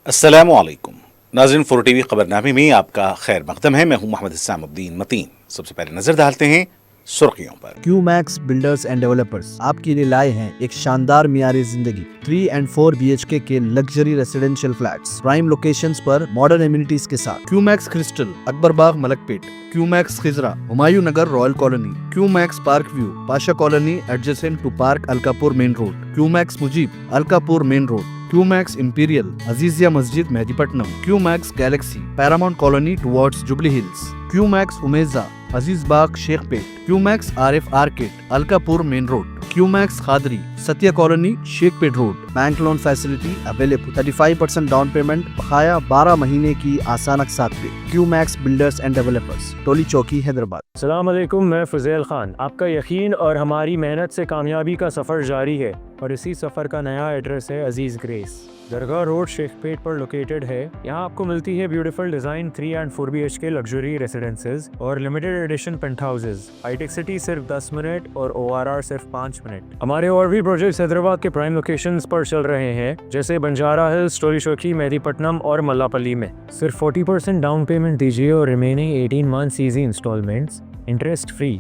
अस्सलामु अलैकुम नाज़रीन, फॉर टीवी खबरनामे में आपका खैर मकदम है। मैं हूं मोहम्मद हिसामुद्दीन मतीन। सबसे पहले नजर डालते हैं सुर्खियों पर। क्यूमैक्स बिल्डर्स एंड डेवलपर्स आपके लिए लाए हैं एक शानदार मियारी जिंदगी 3 and 4 BHK के luxury residential flats prime locations पर मॉडर्न एमिनिटीज के साथ। QMax crystal, Akbarbagh, Malakpet. QMax Khizra, Humayun Nagar, royal colony. QMax park view, Pasha colony adjacent to park Alkapur main road. QMax Mujeeb, Alkapur main road. QMax imperial, Azizia मस्जिद, Mehdipatnam. QMax galaxy, paramount colony towards Jubilee Hills. QMax Umeja, Aziz Bagh, Shaikpet. QMax Arif arcade, Alkapur main road. QMax Khadri, Satya colony, Shaikpet road. Bank loan facility available. 35% down payment, बकाया 12 महीने की आसान अक़सात पे। QMax builders and developers, टोली चौकी, हैदराबाद। अस्सलाम वालेकुम, मैं फुज़ैल खान। आपका यकीन और हमारी मेहनत से कामयाबी का सफ़र जारी है और इसी सफ़र का नया एड्रेस है अजीज़ ग्रेस, दरगाह रोड, शेखपेट पर लोकेटेड है। यहाँ आपको मिलती है beautiful design 3 and 4 BHK luxury residences और limited edition penthouses. Hitech City सिर्फ 10 मिनट और ORR सिर्फ 5 मिनट। हमारे और भी प्रोजेक्ट्स हैदराबाद के प्राइम लोकेशंस पर चल रहे हैं, जैसे बंजारा हिल्स, टोली चौकी, मेहदीपट्टनम और मल्लापल्ली में। सिर्फ 40% डाउन पेमेंट दीजिए और remaining 18 months easy installments interest free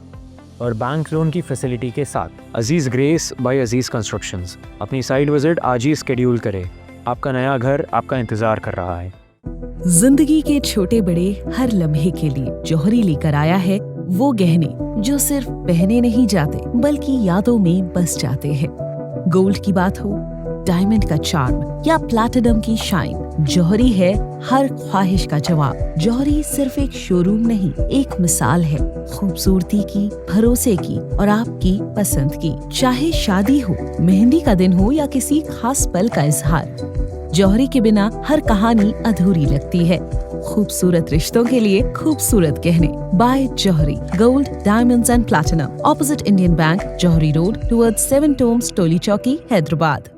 और बैंक लोन की फैसिलिटी के साथ। Aziz grace by Aziz constructions. अपनी साइट विजिट आज ही स्केड्यूल करें, आपका नया घर आपका इंतजार कर रहा है। जिंदगी के छोटे बड़े हर लम्हे के लिए जौहरी लेकर आया है वो गहने जो सिर्फ पहने नहीं जाते बल्कि यादों में बस जाते हैं। गोल्ड की बात हो, डायमंड का चार्म या प्लैटिनम की शाइन, जौहरी है हर ख्वाहिश का जवाब। जौहरी सिर्फ एक शोरूम नहीं, एक मिसाल है खूबसूरती की, भरोसे की और आपकी पसंद की। चाहे शादी हो, मेहंदी का दिन हो या किसी खास पल का इजहार, जौहरी के बिना हर कहानी अधूरी लगती है। खूबसूरत रिश्तों के लिए खूबसूरत गहने by Jauhari, gold, diamonds and platinum, opposite Indian bank, Jauhari road towards 7 tombs, Toli Chowki, Hyderabad.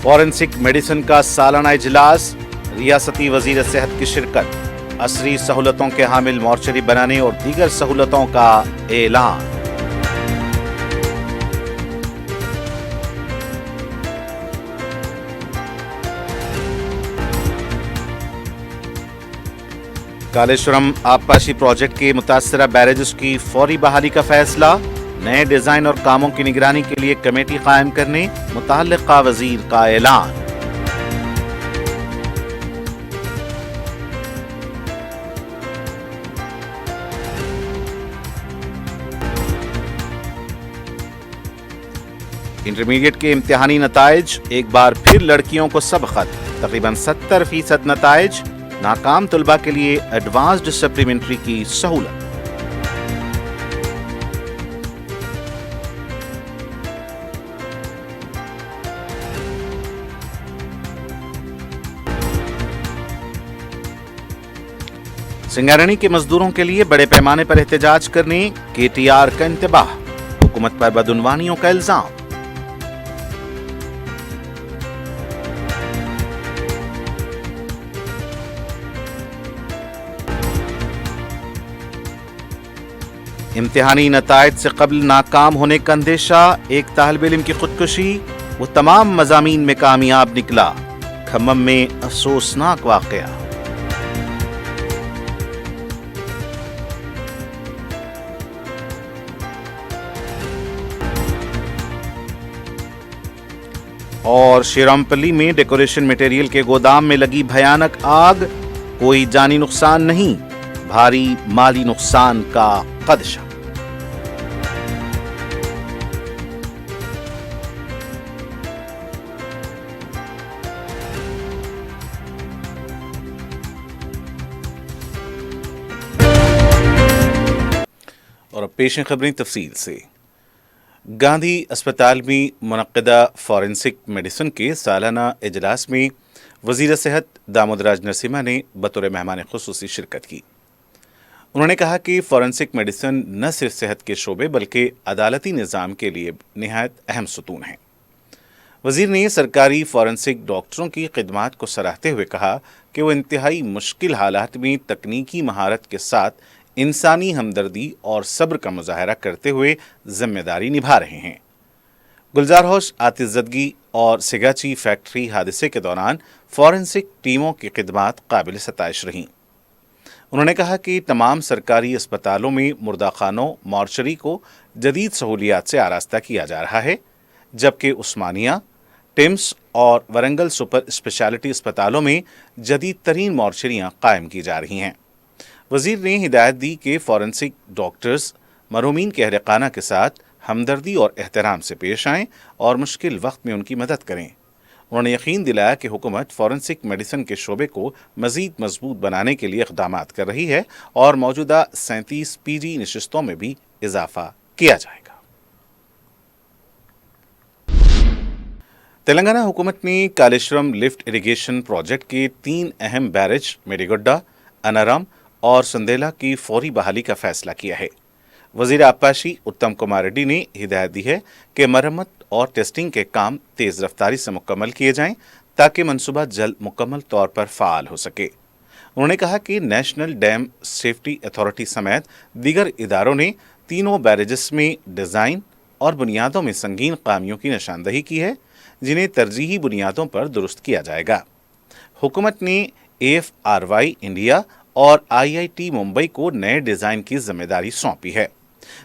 Forensic medicine का सालाना इजलास, रियासती वजीर सेहत की शिरकत। असरी सहूलतों के हामिल मॉर्चरी बनाने और दीगर सहूलतों का ऐलान। कालेश्वरम आबपाशी प्रोजेक्ट के मुतासरा बैरेजेस की फौरी बहाली का फैसला। नए डिजाइन और कामों की निगरानी के लिए कमेटी कायम करने मुतअल्लिक़ा वजीर का ऐलान। इंटरमीडिएट के इम्तिहानी नताइज, एक बार फिर लड़कियों को सबकत। तकरीबन 70% नताइज। नाकाम तुलबा के लिए एडवांस्ड सप्लीमेंट्री की सहूलत। सिंगारणी के मजदूरों के लिए बड़े पैमाने पर एहतजाज करने KTR का इंतबाह। हुकूमत पर बदउनवानियों का इल्जाम। इम्तिहानी नताइज से कबल नाकाम होने का अंदेशा, एक तालिब इल्म की खुदकुशी। वो तमाम मज़ामीन में कामयाब निकला। खम्मम में अफसोसनाक वाक़या। और शेरामपल्ली में डेकोरेशन मटेरियल के गोदाम में लगी भयानक आग। कोई जानी नुकसान नहीं, भारी माली नुकसान का खदशा। और अब पेश हैं खबरें तफसील से। गांधी अस्पताल में मुनक्किदा फॉरेंसिक मेडिसिन के सालाना इजलास में वजीर सेहत दामोदराज नरसिम्हा ने बतौर मेहमान खुसूसी शिरकत की। उन्होंने कहा कि फॉरेंसिक मेडिसिन न सिर्फ सेहत के शोबे बल्कि अदालती निज़ाम के लिए निहायत अहम सतून है। वजीर ने सरकारी फॉरेंसिक डॉक्टरों की खिदमात को सराहते हुए कहा कि वो इंतहाई मुश्किल हालात में तकनीकी महारत के साथ इंसानी हमदर्दी और सब्र का मुजाहरा करते हुए जिम्मेदारी निभा रहे हैं। गुलजार होश आतिशज़दगी और सिगाची फैक्ट्री हादसे के दौरान फॉरेंसिक टीमों की खिदमात काबिल सताइश रहीं। उन्होंने कहा कि तमाम सरकारी अस्पतालों में मुर्दाखानों मॉर्चरी को जदीद सहूलियात से आरास्ता किया जा रहा है, जबकि उस्मानिया, टिम्स और वरंगल सुपर स्पेशलिटी अस्पतालों में जदीद तरीन मॉर्चरियाँ कायम की जा रही हैं। वजीर ने हिदायत दी कि फॉरेंसिक डॉक्टर्स मरहूमीन के अहल-ए-खाना के साथ हमदर्दी और एहतराम से पेश आएं और मुश्किल वक्त में उनकी मदद करें। उन्होंने यकीन दिलाया कि हुकूमत फॉरेंसिक मेडिसिन के शोबे को मज़ीद मजबूत बनाने के लिए इक़दामात कर रही है और मौजूदा 37 PG नशिस्तों में भी इजाफा किया जाएगा। तेलंगाना हुकूमत ने कालेश्वरम लिफ्ट इरिगेशन प्रोजेक्ट के 3 अहम बैरेज मेडीगुड्डा, अनारम और संदेला की फौरी बहाली का फैसला किया है। वजीर आबपाशी उत्तम कुमार रेड्डी ने हिदायत दी है कि मरम्मत और टेस्टिंग के काम तेज़ रफ्तारी से मुकम्मल किए जाएं ताकि मनसूबा जल्द मुकम्मल तौर पर फ़ाल हो सके। उन्होंने कहा कि नेशनल डैम सेफ्टी अथॉरिटी समेत दीगर इदारों ने तीनों बैरेजेस में डिज़ाइन और बुनियादों में संगीन खामियों की निशानदही की है, जिन्हें तरजीही बुनियादों पर दुरुस्त किया जाएगा। हुकूमत ने AFRY इंडिया और IIT मुंबई को नए डिज़ाइन की जिम्मेदारी सौंपी है,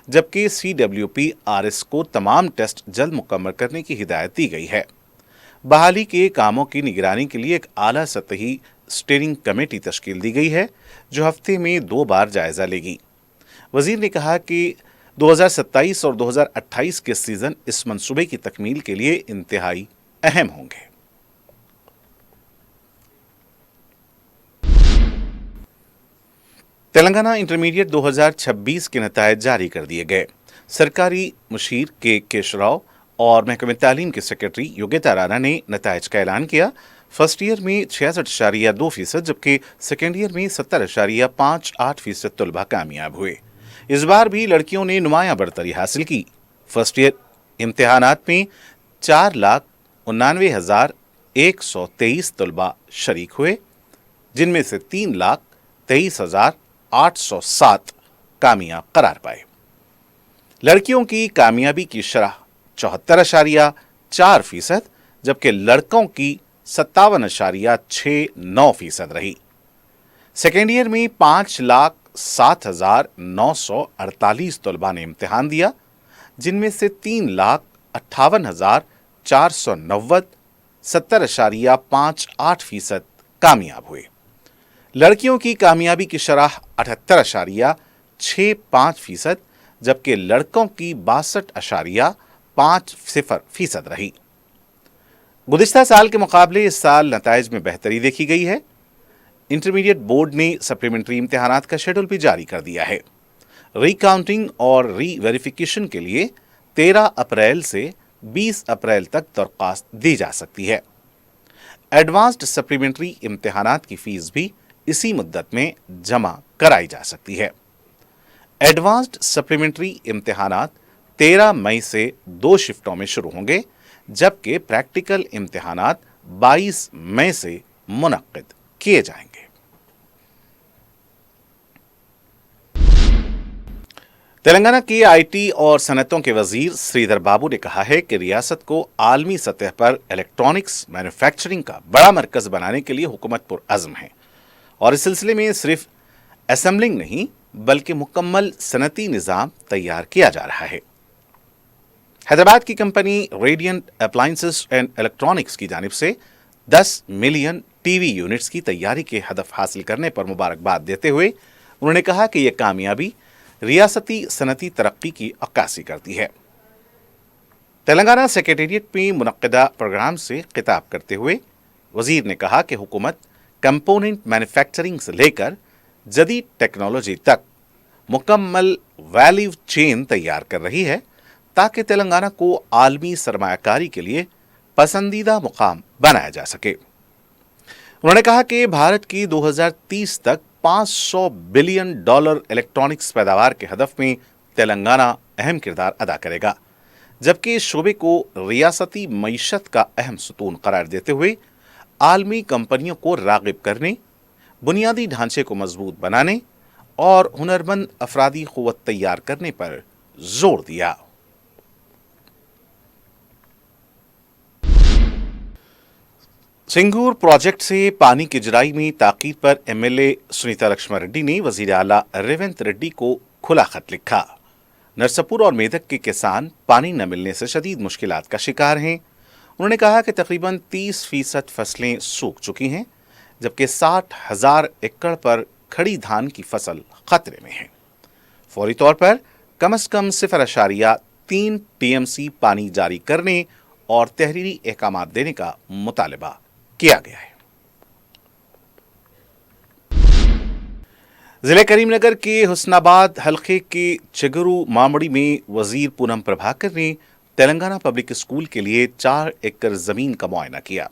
जबकि CWP-RS को तमाम टेस्ट जल्द मुकम्मल करने की हिदायत दी गई है। बहाली के कामों की निगरानी के लिए एक आला सतही स्टीयरिंग कमेटी तश्कील दी गई है, जो हफ्ते में 2 बार जायजा लेगी। वजीर ने कहा कि 2027 और 2028 के सीजन इस मंसूबे की तकमील के लिए इंतहाई अहम होंगे। तेलंगाना इंटरमीडिएट 2026 के नतायज जारी कर दिए गए। सरकारी मुशीर के केशराव और महकमे तालीम के सेक्रेटरी योगिता राणा ने नतायज का ऐलान किया। फर्स्ट ईयर में 66.2%, जबकि सेकेंड ईयर में 70.58% तलबा कामयाब हुए। इस बार भी लड़कियों ने नुमायां बढ़तरी हासिल की। फर्स्ट ईयर इम्तिहानात में 4,99,123 तलबा शरीक हुए, जिनमें से 3,23,807 कामयाब करार पाए। लड़कियों की कामयाबी की शरह 74.4%, जबकि लड़कों की 57.69% रही। सेकेंड ईयर में 5,07,948 तलबा ने इम्तिहान दिया, जिनमें से 3,58,490 70.58% कामयाब हुए। लड़कियों की कामयाबी की शरह 78.65%, जबकि लड़कों की 62.50% रही। गुज़िश्ता साल के मुकाबले इस साल नताइज में बेहतरी देखी गई है। इंटरमीडिएट बोर्ड ने सप्लीमेंट्री इम्तिहानात का शेड्यूल भी जारी कर दिया है। रीकाउंटिंग और री-वेरिफिकेशन के लिए 13 अप्रैल से 20 अप्रैल तक दरख्वास्त दी जा सकती है। एडवांस्ड सप्लीमेंट्री इम्तिहानात की फीस भी इसी मुद्दत में जमा कराई जा सकती है। एडवांस्ड सप्लीमेंट्री इम्तिहानात 13 मई से 2 शिफ्टों में शुरू होंगे, जबकि प्रैक्टिकल इम्तिहानात 22 मई से मुनक्किद किए जाएंगे। तेलंगाना की IT और सनतों के वजीर श्रीधर बाबू ने कहा है कि रियासत को आलमी सतह पर इलेक्ट्रॉनिक्स मैन्युफैक्चरिंग का बड़ा मरकज बनाने के लिए हुकूमत पुरअज़्म है और इस सिलसिले में सिर्फ असेंबलिंग नहीं बल्कि मुकम्मल सनती निज़ाम तैयार किया जा रहा है। हैदराबाद की company radiant appliances and electronics की जानिब से 10 मिलियन TV यूनिट्स की तैयारी के हदफ हासिल करने पर मुबारकबाद देते हुए उन्होंने कहा कि यह कामयाबी रियासती सनती तरक्की की अक्कासी करती है। तेलंगाना सेक्रेटेरिएट में मुनक्किदा प्रोग्राम से खिताब करते हुए वजीर ने कहा कि हुकूमत कंपोनेंट मैन्युफैक्चरिंग से लेकर जदीद टेक्नोलॉजी तक मुकम्मल वैल्यू चेन तैयार कर रही है ताकि तेलंगाना को आलमी सरमायाकारी के लिए पसंदीदा मुकाम बनाया जा सके। उन्होंने कहा कि भारत की 2030 तक $500 बिलियन इलेक्ट्रॉनिक्स पैदावार के हदफ में तेलंगाना अहम किरदार अदा करेगा, जबकि इस शोबे को रियासती मईशत का अहम सुतून करार देते हुए आलमी कंपनियों को रागिब करने, बुनियादी ढांचे को मजबूत बनाने और हुनरमंद अफरादी क़ुव्वत तैयार करने पर जोर दिया। सिंगूर प्रोजेक्ट से पानी की जुराई में ताकीद पर एमएलए सुनीता लक्ष्मण रेड्डी ने वजीर आला रेवंत रेड्डी को खुला खत लिखा। नरसपुर और मेदक के किसान पानी न मिलने से शदीद मुश्किलात का शिकार हैं। उन्होंने कहा कि तकरीबन 30% फसलें सूख चुकी हैं, जबकि 60,000 एकड़ पर खड़ी धान की फसल खतरे में है। फौरी तौर पर कम से कम 0.3 टीएमसी पानी जारी करने और तहरीरी अहकामात देने का मुतालबा किया गया है। जिले करीमनगर के हुस्नाबाद हल्के के चिगरू मामड़ी में वजीर पूनम प्रभाकर ने तेलंगाना पब्लिक स्कूल के लिए 4 एकड़ जमीन का मुआयना किया।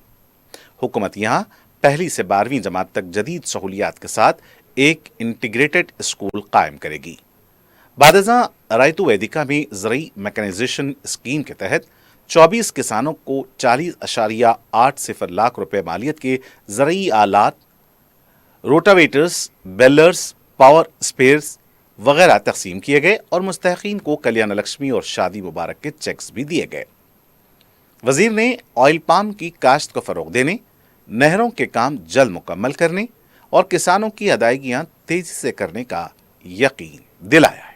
हुकूमत यहां 1ली से 12वीं जमात तक जदीद सहूलियात के साथ एक इंटीग्रेटेड स्कूल कायम करेगी। बादजा रायतु वेदिका में ज़रई मैकेनाइजेशन स्कीम के तहत 24 किसानों को 40.80 लाख रुपए मालियत के ज़रई आलात, रोटावेटर्स, बेलर्स, पावर स्पेयर्स वगैरह तकसीम किए गए और मुस्तहकीन को कल्याण लक्ष्मी और शादी मुबारक के चेक्स भी दिए गए। वजीर ने ऑयल पाम की काश्त को फरोग देने, नहरों के काम जल्द मुकम्मल करने और किसानों की अदायगियां तेजी से करने का यकीन दिलाया है।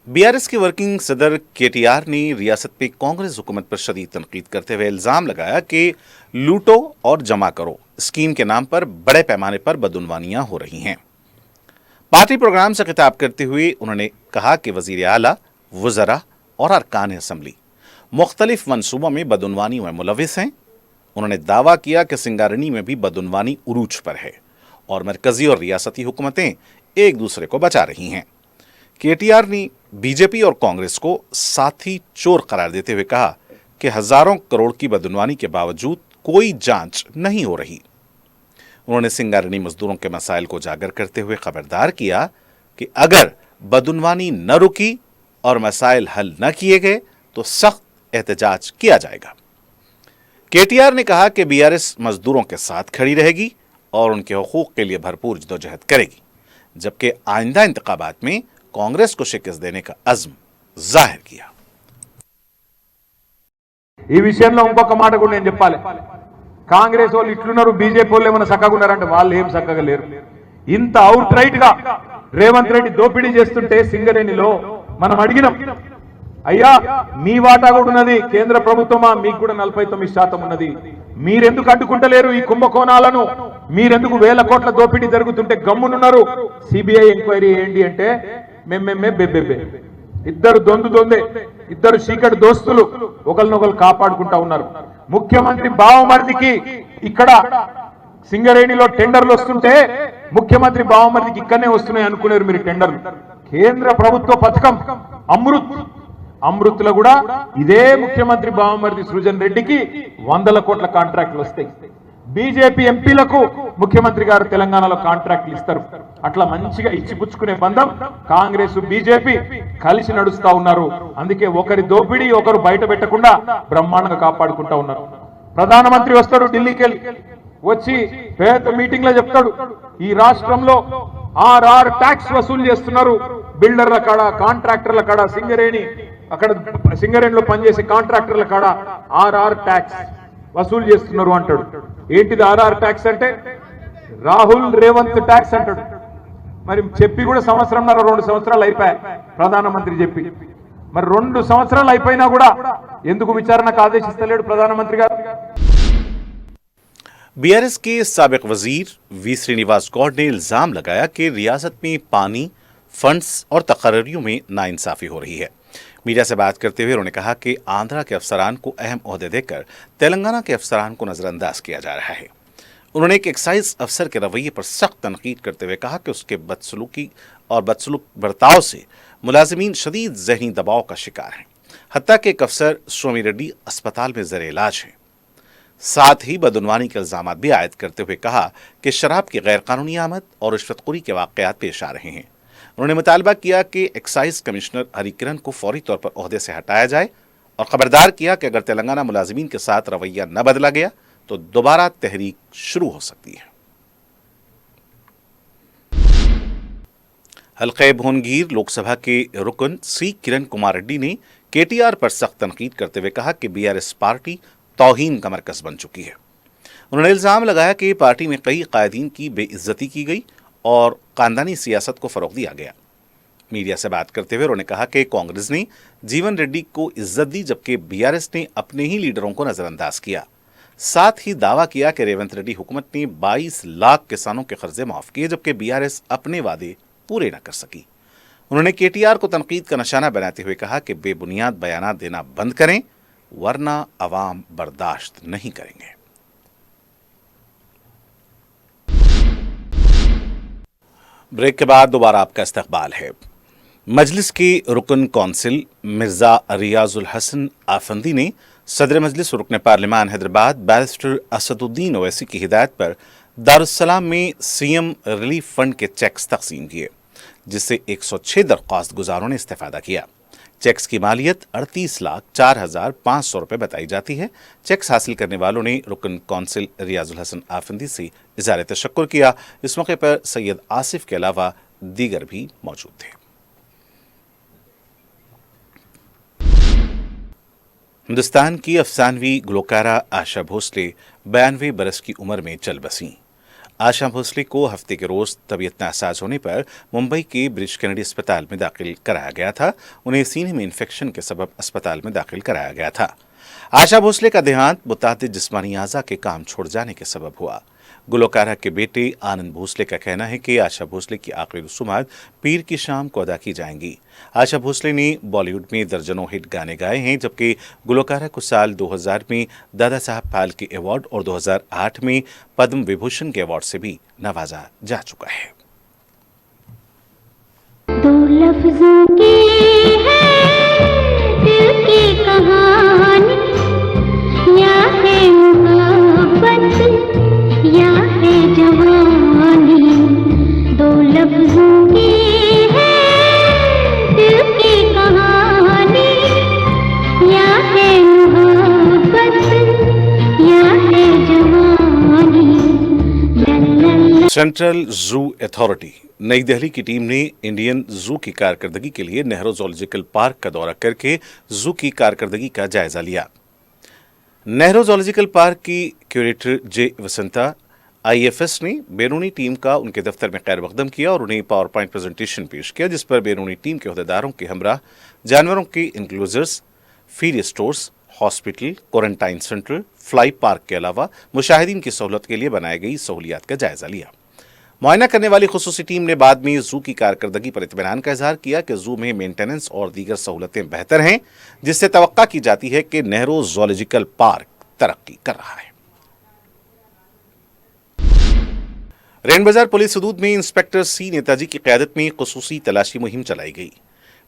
बीआरएस के वर्किंग सदर केटीआर ने रियासत पे कांग्रेस हुकूमत पर शदीद तनकीद करते हुए इल्जाम लगाया कि लूटो और जमा करो स्कीम के नाम पर बड़े पैमाने पर बदउनवानियां हो रही हैं। पार्टी प्रोग्राम से खिताब करते हुए उन्होंने कहा कि वजीर आला, वज़रा और अरकान असम्बली मुख्तलिफ मनसूबों में बदउनवानी में मुलविस हैं। उन्होंने दावा किया कि सिंगारनी में भी बदउनवानी उरूज पर है और मरकजी और रियासती हुकूमतें एक दूसरे को बचा रही हैं। केटीआर ने बीजेपी और कांग्रेस को साथी चोर करार देते हुए कहा कि हजारों करोड़ की बदउनवानी के बावजूद कोई जांच नहीं हो रही। उन्होंने सिंगारनी मजदूरों के मसाइल को उजागर करते हुए खबरदार किया कि अगर बदउनवानी न रुकी और मसाइल हल न किए गए तो सख्त एहतजाज किया जाएगा। केटीआर ने कहा कि बीआरएस मजदूरों के साथ खड़ी रहेगी और उनके हुकूक के लिए भरपूर जदोजहद करेगी, जबकि आइंदा इंतखाबात में कांग्रेस को शिकस्त देने का अज़्म जाहिर किया। ఈ విషయంలో ఇంకొక మాట కూడా నేను చెప్పాలి. కాంగ్రెస్ వాళ్ళు ఇట్లున్నారు, బీజేపీ వాళ్ళు ఏమైనా చక్కగా ఉన్నారంటే వాళ్ళు ఏం చక్కగా లేరు. ఇంత అవుట్ రైట్ గా రేవంత్ రెడ్డి దోపిడీ చేస్తుంటే సింగరేణిలో మనం అడిగినాం, అయ్యా మీ వాటా కూడా ఉన్నది, కేంద్ర ప్రభుత్వమా మీకు కూడా 49% ఉన్నది, మీరెందుకు అడ్డుకుంటలేరు ఈ కుంభకోణాలను, మీరెందుకు వేల కోట్ల దోపిడీ జరుగుతుంటే గమ్మునున్నారు, సిబిఐ ఎంక్వైరీ ఏంటి అంటే మేమే బెబ్బెబ్బే, ఇద్దరు దొందే, ఇద్దరు చీకటి దోస్తులు ఒకరినొకరు కాపాడుకుంటా ఉన్నారు. ముఖ్యమంత్రి బావమర్దికి ఇక్కడ సింగరేణిలో టెండర్లు వస్తుంటే ముఖ్యమంత్రి బావమర్దికి ఇక్కడనే వస్తున్నాయి అనుకునేరు మీరు టెండర్లు. కేంద్ర ప్రభుత్వ పథకం అమృత్లో కూడా ఇదే ముఖ్యమంత్రి బావమర్ది సృజన్ రెడ్డికి 100 కోట్ల కాంట్రాక్టులు వస్తాయి. బీజేపీ ఎంపీలకు ముఖ్యమంత్రి గారు తెలంగాణలో కాంట్రాక్టులు ఇస్తారు. అట్లా మంచిగా ఇచ్చిపుచ్చుకునే బంధం కాంగ్రెస్ బీజేపీ కలిసి నడుస్తా ఉన్నారు. అందుకే ఒకరి దోపిడీ ఒకరు బయట పెట్టకుండా బ్రహ్మాండంగా కాపాడుకుంటా ఉన్నారు. ప్రధానమంత్రి వస్తాడు ఢిల్లీకి వెళ్ళి, వచ్చి పేద మీటింగ్ లో చెప్తాడు, ఈ రాష్ట్రంలో ఆర్ఆర్ ట్యాక్స్ వసూలు చేస్తున్నారు, బిల్డర్ల కాడ, కాంట్రాక్టర్ల కాడ, అక్కడ సింగరేణిలో పనిచేసే కాంట్రాక్టర్ల కాడ ఆర్ఆర్ ట్యాక్స్ వసూలు చేస్తున్నారు అంటాడు. ఏంటిది ఆర్ఆర్ ట్యాక్స్ అంటే? రాహుల్ రేవంత్ ట్యాక్స్ అంటాడు. మరి చెప్పి కూడా 1.5 సంవత్సరాలు అయిపోయాయి ప్రధానమంత్రి చెప్పి. మరి 2 సంవత్సరాలు అయిపోయినా కూడా ఎందుకు విచారణకు ఆదేశిస్తలేడు ప్రధానమంత్రి గారు? बीआरएस के साबिक वजीर वी श्रीनिवास गौड़ ने इल्जाम लगाया कि रियासत में पानी, फंड्स और तकर्रियों में नाइंसाफी हो रही है। मीडिया से बात करते हुए उन्होंने कहा कि आंध्रा के अफसरान को अहम ओहदे देकर तेलंगाना के अफसरान को नजरअंदाज किया जा रहा है। उन्होंने एक एक्साइज अफसर के रवैये पर सख्त तनकीद करते हुए कहा कि उसके बदसलूक बर्ताव से मुलाजिमीन शदीद जहनी दबाव का शिकार हैं। हत्ता कि एक अफसर स्वामी रेड्डी अस्पताल में ज़ेर इलाज है। साथ ही बदउनवानी के इल्जाम भी आयद करते हुए कहा कि शराब की गैर कानूनी आमद और रिश्वतखोरी के वाक़यात पेश आ रहे हैं। उन्होंने मुतालबा किया कि एक्साइज कमिश्नर हरिकिरण को फौरी तौर पर ओहदे से हटाया जाए और खबरदार किया कि अगर तेलंगाना मुलाजिमीन के साथ रवैया न बदला गया तो दोबारा तहरीक शुरू हो सकती है। हल्के भुवनगिर लोकसभा के रुकन सी किरण कुमार रेड्डी ने KTR पर सख्त तनकीद करते हुए कहा कि BRS पार्टी तौहीन का मरकज बन चुकी है। उन्होंने इल्ज़ाम लगाया कि पार्टी में कई कायदीन की बेइज्जती की गई और खानदानी सियासत को फ़रोग़ दिया गया। मीडिया से बात करते हुए उन्होंने कहा कि कांग्रेस ने जीवन रेड्डी को इज्जत दी, जबकि BRS ने अपने ही लीडरों को नज़रअंदाज किया। साथ ही दावा किया कि रेवंत रेड्डी हुकूमत ने 22 लाख किसानों के कर्जे माफ़ किए, जबकि BRS अपने वादे पूरे न कर सकी। उन्होंने KTR को तनकीद का निशाना बनाते हुए कहा कि बेबुनियाद बयानात देना बंद करें, वरना अवाम बर्दाश्त नहीं करेंगे। ब्रेक के बाद दोबारा आपका इस्तकबाल है। मजलिस के रुकन कौंसिल मिर्जा रियाजुल हसन आफंदी ने सदर मजलिस रुकन पार्लिमान हैदराबाद बैरिस्टर असदुद्दीन ओवैसी की हिदायत पर दारुस्सलाम में CM रिलीफ फंड के चेक्स तकसीम किए, जिससे 106 दरख्वास्त गुजारों ने इस्तेफादा किया। चेक्स की मालियत 38,04,500 रुपये बताई जाती है। चेक्स हासिल करने वालों ने रुकन कौंसिल रियाजुल हसन आफंदी से इज़हार तशक्कुर किया। इस मौके पर सैयद आसिफ के अलावा दीगर भी मौजूद थे। हिंदुस्तान की अफसानवी गुलकारा आशा भोसले 92 बरस की उम्र में चल बसीं। आशा भोसले को हफ्ते के रोज तबीयत नासाज होने पर मुंबई के ब्रिज कैनेडी अस्पताल में दाखिल कराया गया था। उन्हें सीने में इन्फेक्शन के सबब अस्पताल में दाखिल कराया गया था। आशा भोसले का देहांत मुतादिद जिस्मानी आज़ा के काम छोड़ जाने के सबब हुआ। गुलकारा के बेटे आनंद भोसले का कहना है कि आशा भोसले की आखिरी रसूमात पीर की शाम को अदा की जाएंगी। आशा भोसले ने बॉलीवुड में दर्जनों हिट गाने गाए हैं, जबकि गुलकारा को साल 2000 में दादा साहब फाल्के अवार्ड और 2008 में पद्म विभूषण के अवार्ड से भी नवाजा जा चुका है। दो लफ्जों की है दिल की कहानी, या है मोहब्बत या है जवानी। दो लफ्जों की है दिल की कहानी, या है मोहब्बत या है जवानी। सेंट्रल जू अथॉरिटी नई दिल्ली की टीम ने इंडियन जू की कारकर्दगी के लिए नेहरू ज़ूलॉजिकल पार्क का दौरा करके जू की कारकर्दगी का जायजा लिया। नेहरू ज़ूलॉजिकल पार्क की क्यूरेटर जे वसंता IFS ने बैरूनी टीम का उनके दफ्तर में खैर मकदम किया और उन्हें पावर पॉइंट प्रेजेंटेशन पेश किया, जिस पर बैरूनी टीम के अहदेदारों के हमरा जानवरों के enclosures, feed stores, hospital, quarantine center, fly park के अलावा मुशाहिदीन की सहूलत के लिए बनाई गई सहूलियात का जायजा लिया। मुआयना करने वाली खुसूसी टीम ने बाद में जू की कारकर्दगी पर इत्मीनान का इजहार किया कि जू में मेंटेनेंस और दीगर सहूलतें बेहतर हैं, जिससे तवक्का की जाती है कि नेहरू ज़ूलॉजिकल पार्क तरक्की कर रहा है। रैन बाजार पुलिस हदूद में इंस्पेक्टर C नेताजी की क़यादत में खुसूसी तलाशी मुहिम चलाई गई।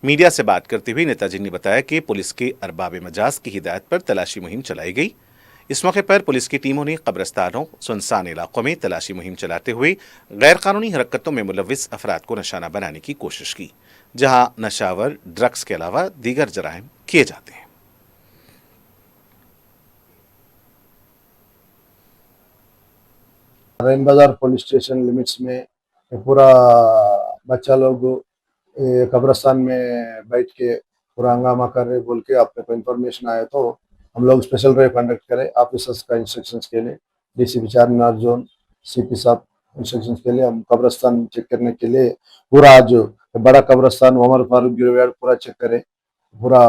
मीडिया से बात करते हुए नेताजी ने बताया कि पुलिस के अरबाब मजाज की हिदायत पर तलाशी मुहिम चलाई गई। इस मौके पर पुलिस की टीमों ने कब्रिस्तानों, सुनसान इलाकों में तलाशी मुहिम चलाते हुए गैर कानूनी हरकतों में मुलविस अफराद को निशाना बनाने की कोशिश की, जहां नशावर, ड्रग्स के अलावा दीगर जराइम किए जाते हैं। रैन बाजार पुलिस स्टेशन लिमिट्स में पूरा बच्चा लोग कब्रिस्तान में बैठ के पूरा हंगामा कर रहे बोल के अपने को इन्फॉर्मेशन आया, तो हम लोग स्पेशल ड्राइव कंडक्ट करें ऑफिसर्स का इंस्ट्रक्शंस के लिए। DCP चारमीनार जोन CP साहब इंस्ट्रक्शंस के लिए हम कब्रिस्तान चेक करने के लिए पूरा आज बड़ा कब्रिस्तान उमर फारूक गिरवेड पूरा चेक करें। पूरा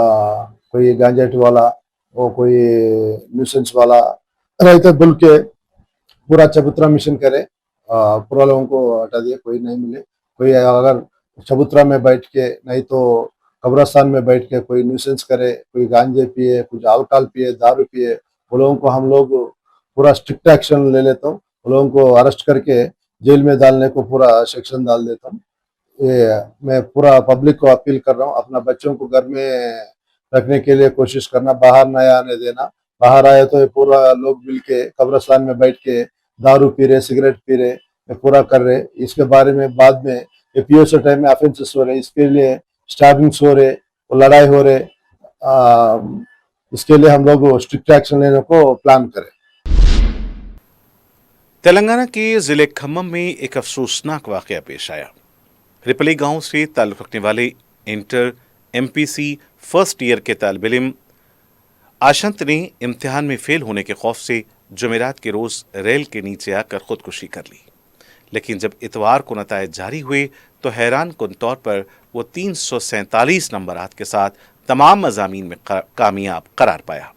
कोई गांजेट वाला और कोई न्यूसेंस वाला रहते बुल के पूरा चबूतरा मिशन करे, पूरा लोगों को हटा दिए, कोई नहीं मिले। कोई अगर चबूतरा में बैठ के नहीं तो कब्रिस्तान में बैठ के कोई न्यूसेंस करे, कोई गांजे पिए, कुछ अल्कोहल पिए, दारू पिए, वो लोगों को हम लोग पूरा स्ट्रिक्ट एक्शन ले लेता हूँ। वो लोगों को अरेस्ट करके जेल में डालने को पूरा सेक्शन डाल देता हूँ। ये मैं पूरा पब्लिक को अपील कर रहा हूँ, अपना बच्चों को घर में रखने के लिए कोशिश करना, बाहर नहीं आने देना। बाहर आए तो ये पूरा लोग मिल के कब्रिस्तान में बैठ के दारू पी रहे, सिगरेट पी रहे, पूरा कर रहे। इसके बारे में बाद में POC टाइम में ऑफेंसेस हो रहे, इसके लिए स्टार्विंग्स हो रहे, लड़ाई हो रहे, इसके लिए हम लोग स्ट्रिक्ट एक्शन लेने को प्लान करें। तेलंगाना के जिले खम्मम में एक अफसोसनाक वाकया पेश आया। रिपली गांव से ताल्लुक रखने वाले इंटर MPC फर्स्ट ईयर के तालिब इल्म आशंत ने इम्तिहान में फेल होने के खौफ से जुमेरात के रोज रेल के नीचे आकर खुदकुशी कर ली, लेकिन जब इतवार को नतायज जारी हुए तो हैरान कुन तौर पर वो 347 नंबरात के साथ तमाम मज़ामीन में कामयाब करार पाया।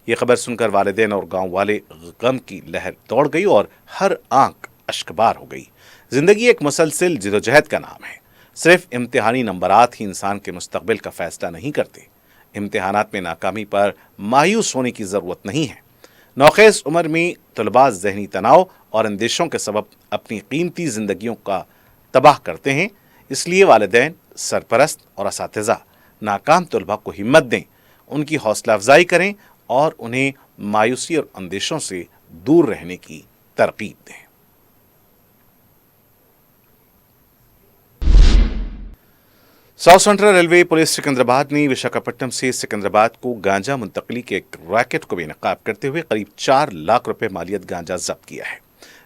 ये खबर सुनकर वालिदैन और गांव वाले गम की लहर दौड़ गई और हर आंख अश्कबार हो गई। जिंदगी एक मुसलसिल जिदोजहद का नाम है। सिर्फ इम्तिहानी नंबरात ही इंसान के मुस्तकबिल का फैसला नहीं करते। इम्तिहानात में नाकामी पर मायूस होने की ज़रूरत नहीं है। नौखेज़ उम्र में तलबा ज़हनी तनाव और अंदेशों के सबब अपनी कीमती ज़िंदगियों का तबाह करते हैं। इसलिए वालिदैन, सरपरस्त और असातिज़ा नाकाम तलबा को हिम्मत दें, उनकी हौसला अफजाई करें और उन्हें मायूसी और अंदेशों से दूर रहने की तरकीब दें। South central railway police Secunderabad ने विशाखापट्टनम से सिकंदराबाद को गांजा मुंतकली के एक रैकेट को बेनकाब करते हुए करीब 4 लाख रुपए मालियत गांजा जब्त किया है।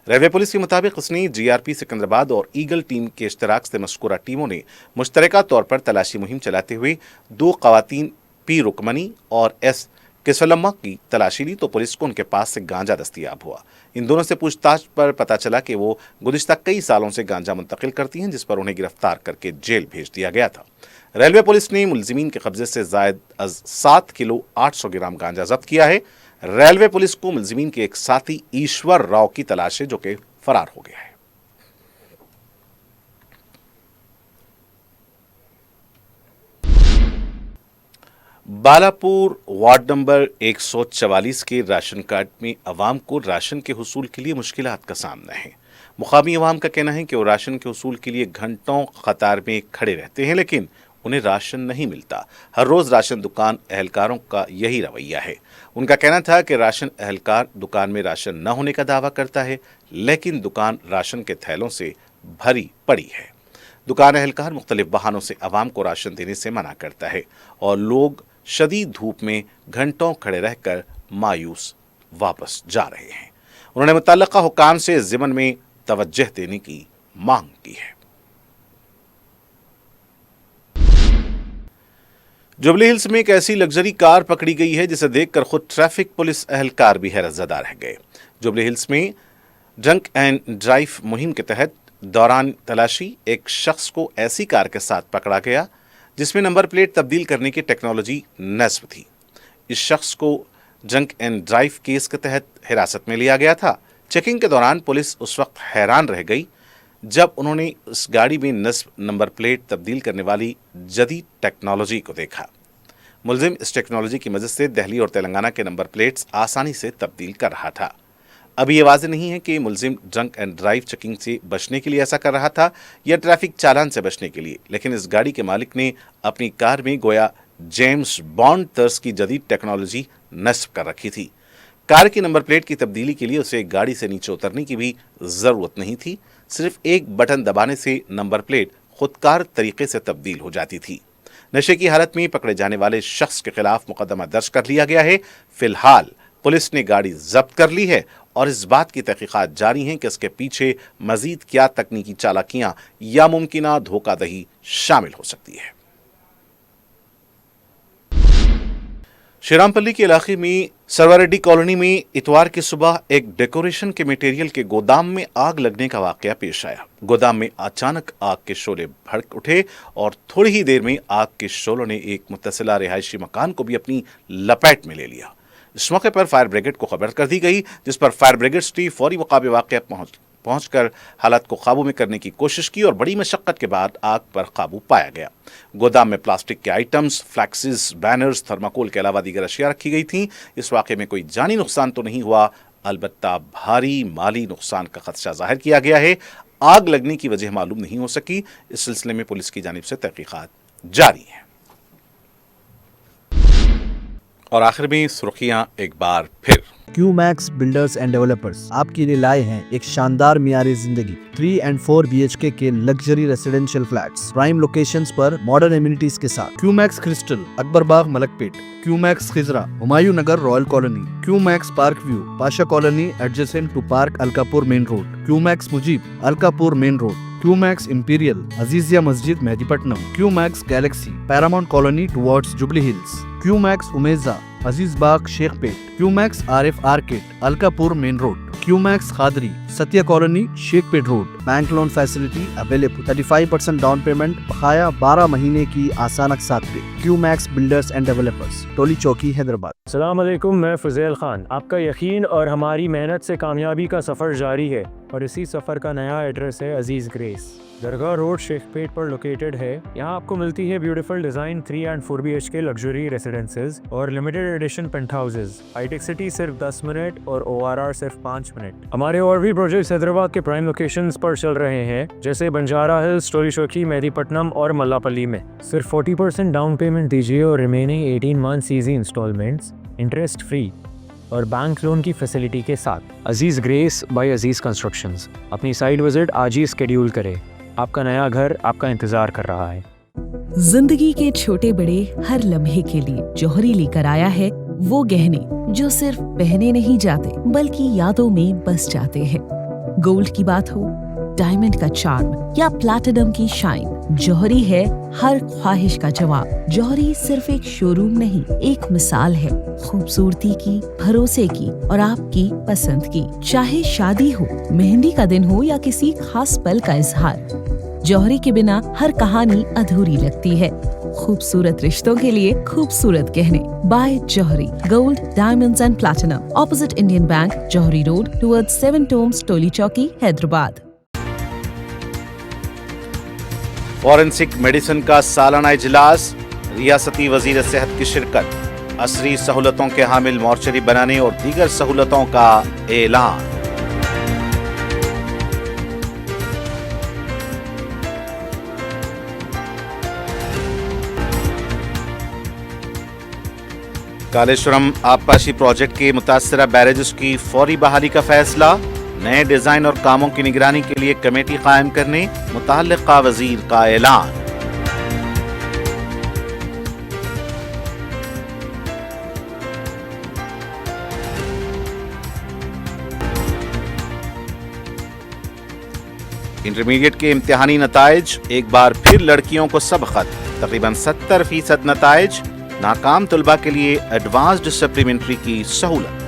रेलवे पुलिस के मुताबिक उसने जीआरपी सिकंदराबाद और ईगल टीम के इश्तराक से मज़कूरा टीमों ने मुश्तरका तौर पर तलाशी मुहिम चलाते हुए 2 ख़वातीन पी रुकमनी और एस किसलम्मा की तलाशी ली तो पुलिस को उनके पास से गांजा दस्तयाब हुआ। इन दोनों से पूछताछ पर पता चला कि वो गुज़िश्ता कई सालों से गांजा मुंतकिल करती हैं, जिस पर उन्हें गिरफ्तार करके जेल भेज दिया गया था। रेलवे पुलिस ने मुलजिमीन के कब्जे से ज़ायद 7 किलो 800 ग्राम गांजा जब्त किया है। रेलवे पुलिस को मुलजिमीन के एक साथी ईश्वर राव की तलाश है, जो कि फरार हो गया है। बालापुर वार्ड नंबर 144 के राशन कार्ड में अवाम को राशन के हुसूल के लिए मुश्किलात का सामना है। मुकामी अवाम का कहना है कि वो राशन के हुसूल के लिए घंटों कतार में खड़े रहते हैं, लेकिन उन्हें राशन नहीं मिलता। हर रोज़ राशन दुकान अहलकारों का यही रवैया है। उनका कहना था कि राशन अहलकार दुकान में राशन न होने का दावा करता है, लेकिन दुकान राशन के थैलों से भरी पड़ी है। दुकान अहलकार मुख्तलिफ बहानों से अवाम को राशन देने से मना करता है और लोग शदीद धूप में घंटों खड़े रहकर मायूस वापस जा रहे हैं। उन्होंने मुतल्लका हुकाम से ज़िमन में तवज्जह देने की मांग की है। जुबली हिल्स में एक ऐसी लग्जरी कार पकड़ी गई है जिसे देखकर खुद ट्रैफिक पुलिस अहलकार भी हैरतज़दा रह गए। जुबली हिल्स में ड्रंक एंड ड्राइव मुहिम के तहत दौरान तलाशी एक शख्स को ऐसी कार के साथ पकड़ा गया जिसमें नंबर प्लेट तब्दील करने की टेक्नोलॉजी नस्ब थी। इस शख्स को ड्रंक एंड ड्राइव केस के तहत हिरासत में लिया गया था। चेकिंग के दौरान पुलिस उस वक्त हैरान रह गई जब उन्होंने इस गाड़ी में नस्ब नंबर प्लेट तब्दील करने वाली जदीद टेक्नोलॉजी को देखा। मुलजिम इस टेक्नोलॉजी की मदद से दिल्ली और तेलंगाना के नंबर प्लेट्स आसानी से तब्दील कर रहा था। अभी ये वाज़ेह नहीं है कि मुलजिम ड्रंक एंड ड्राइव चेकिंग से बचने के लिए ऐसा कर रहा था या ट्रैफिक चालान से बचने के लिए, लेकिन इस गाड़ी के मालिक ने अपनी कार में गोया जेम्स बॉन्ड तर्ज की जदीद टेक्नोलॉजी नस्ब कर रखी थी। कार की नंबर प्लेट की तब्दीली के लिए उसे गाड़ी से नीचे उतरने की भी ज़रूरत नहीं थी। सिर्फ एक बटन दबाने से नंबर प्लेट खुदकार तरीके से तब्दील हो जाती थी। नशे की हालत में पकड़े जाने वाले शख्स के खिलाफ मुकदमा दर्ज कर लिया गया है। फिलहाल पुलिस ने गाड़ी जब्त कर ली है और इस बात की तहकीकात जारी हैं कि इसके पीछे मजीद क्या तकनीकी चालाकियां या मुमकिना धोखाधड़ी शामिल हो सकती है। श्रीरामपल्ली के इलाके में सरवारेड्डी कॉलोनी में इतवार की सुबह एक डेकोरेशन के मटेरियल के गोदाम में आग लगने का वाकया पेश आया। गोदाम में अचानक आग के शोले भड़क उठे और थोड़ी ही देर में आग के शोलों ने एक मुत्तसिला रिहायशी मकान को भी अपनी लपेट में ले लिया। इस मौके पर फायर ब्रिगेड को खबर कर दी गई, जिस पर फायर ब्रिगेड टीम फौरी मकाम वाक़या पहुंचकर हालात को काबू में करने की कोशिश की और बड़ी मशक्कत के बाद आग पर काबू पाया गया। गोदाम में प्लास्टिक के आइटम्स, फ्लैक्सेस, बैनर्स, थर्माकोल के अलावा दीगर अशिया रखी गई थी। इस वाक़े में कोई जानी नुकसान तो नहीं हुआ, अलबत्ता भारी माली नुकसान का खदशा जाहिर किया गया है। आग लगने की वजह मालूम नहीं हो सकी। इस सिलसिले में पुलिस की जानिब से तहकीकात जारी है। और आखिर में सुर्खियां एक बार फिर। क्यूमैक्स बिल्डर्स एंड डेवलपर्स आपके लिए लाए हैं एक शानदार मियारी जिंदगी 3 and 4 BHK के luxury residential flats prime locations पर मॉडर्न एमिनिटीज के साथ। QMax crystal, Akbarbagh, Malakpet. QMax Khizra, Humayun Nagar, royal colony. QMax park view, Pasha colony adjacent to park, Alkapur main road. QMax Mujeeb, Alkapur main road. QMax Imperial, Azizia Masjid, Mehdipatnam. QMax Galaxy, Paramount Colony towards Jubilee Hills. QMax Umeza, Aziz Bagh, Shekhpet. QMax RF Arcade, Alkapur Main Road. QMax Khadri, Satya Colony, Shekhpet Road. Bank loan facility available. 35% down payment, बकाया 12 महीने की आसान अक़सात पे. QMax Builders and Developers, टोली चौकी, हैदराबाद. अस्सलाम वालेकुम, मैं फ़ज़ेल ख़ान. आपका यकीन और हमारी मेहनत से कामयाबी का सफ़र जारी है और इसी सफ़र का नया एड्रेस है अजीज़ ग्रेस. दरगाह रोड शेखपेट पर लोकेटेड है. यहाँ आपको मिलती है beautiful design 3 and 4 BHK luxury residences और limited edition penthouses. Hitech City सिर्फ 10 मिनट और ORR सिर्फ 5 मिनट. हमारे और भी प्रोजेक्ट्स हैदराबाद के प्राइम लोकेशंस पर चल रहे हैं, जैसे बंजारा हिल्स, टोली चौकी, मेहदीपट्टनम और मल्लापल्ली में. सिर्फ 40% डाउन पेमेंट दीजिए और remaining 18 months easy installments interest free और बैंक लोन की फैसिलिटी के साथ. Aziz grace by Aziz constructions. अपनी साइट विजिट आज ही स्केड्यूल करें. आपका नया घर आपका इंतजार कर रहा है. जिंदगी के छोटे बड़े हर लम्हे के लिए जौहरी लेकर आया है वो गहने जो सिर्फ पहने नहीं जाते बल्कि यादों में बस जाते हैं. गोल्ड की बात हो, डायमंड का चार्म या प्लैटिनम की शाइन, जौहरी है हर ख्वाहिश का जवाब. जौहरी सिर्फ एक शोरूम नहीं, एक मिसाल है खूबसूरती की, भरोसे की और आपकी पसंद की. चाहे शादी हो, मेहंदी का दिन हो या किसी खास पल का इजहार, जौहरी के बिना हर कहानी अधूरी लगती है. खूबसूरत रिश्तों के लिए खूबसूरत गहने by Jauhari. Gold, diamonds and platinum, opposite Indian bank, Jauhari road towards 7 tombs, Toli Chowki, Hyderabad. Forensic medicine का सालाना इजलास, रियासती वजीर सेहत की शिरकत. असरी सहूलतों के हामिल मॉर्चरी बनाने और दीगर सहूलतों का ऐलान. कालेश्वरम आबपाशी प्रोजेक्ट के मुतासरा बैरेजेस की फौरी बहाली का फैसला. नए डिजाइन और कामों की निगरानी के लिए कमेटी कायम करने मुतअल्लिक़ा वजीर का ऐलान. इंटरमीडिएट के इम्तिहानी नताइज एक बार फिर लड़कियों को सबकत. तकरीबन 70% नताइज. नाकाम तलबा के लिए एडवांस्ड सप्लीमेंट्री की सहूलत.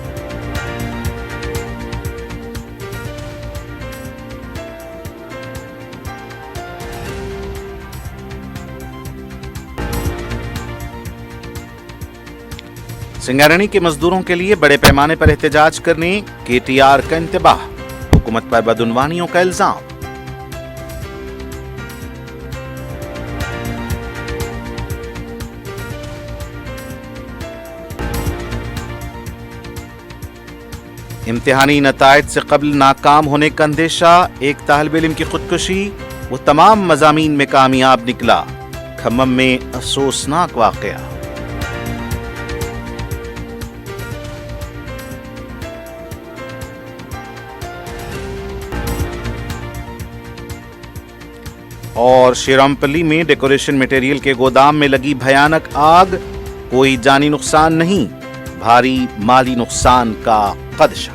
सिंगारणी के मजदूरों के लिए बड़े पैमाने पर एहतजाज करने KTR का इंतबाह. हुकूमत पर बदउनवानियों का इल्जाम. इम्तिहानी नताइज से कबल नाकाम होने का अंदेशा. एक तालिब इल्म की खुदकुशी. वो तमाम मज़ामीन में कामयाब निकला. खम्मम में अफसोसनाक वाक़या. और शेरामपल्ली में डेकोरेशन मटेरियल के गोदाम में लगी भयानक आग. कोई जानी नुकसान नहीं, भारी माली नुकसान का खदशा.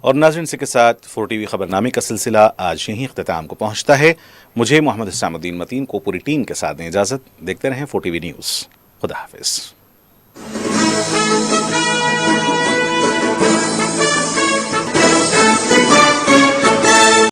और नाज़रीन, इसी के साथ 4TV खबरनामे का सिलसिला आज यहीं इख्तिताम को पहुंचता है. मुझे मोहम्मद इस्लामुद्दीन मतीन को पूरी टीम के साथ दें इजाज़त. देखते रहें 4TV न्यूज़. खुदा हाफिज़.